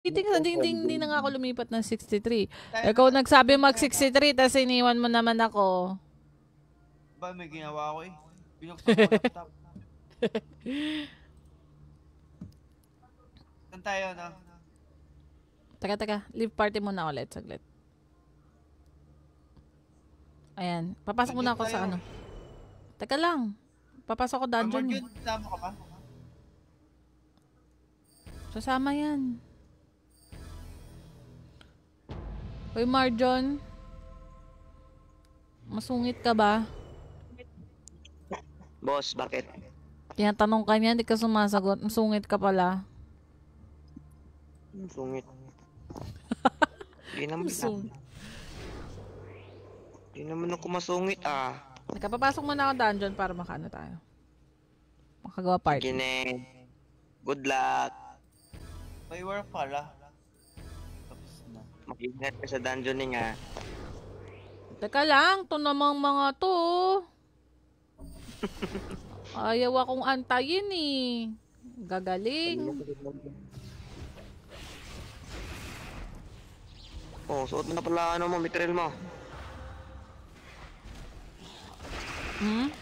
Hindi na nga ako lumipat ng 63. Ikaw nagsabi mag 63, tapos iniwan mo naman ako. Ba, may ginawa ko eh. Binuksan ko laptop. Saan tayo na? Teka. Leave party muna ulit. Saglit. Ayan. Papasok muna ako sa ano. Teka lang. Papasok ko dungeon eh. Sama ka ba? Sasama yan. Hoy Marjon. Masungit ka ba? Boss, bakit? Tinatanong ka niya, hindi ka sumasagot. Masungit ka pala. Sungit. Di naman Di naman ako masungit ah. Nakapapasok muna ako dungeon para makaano tayo. Makagawa party. Gine. Good luck. May work pala. Tapos na. Mag-ingat ka sa dungeoning ah. Teka lang, to namang mga to. Ayaw akong antayin eh. Gagaling. Oh, suot mo na pala ano mo, mitril mo. Hmm?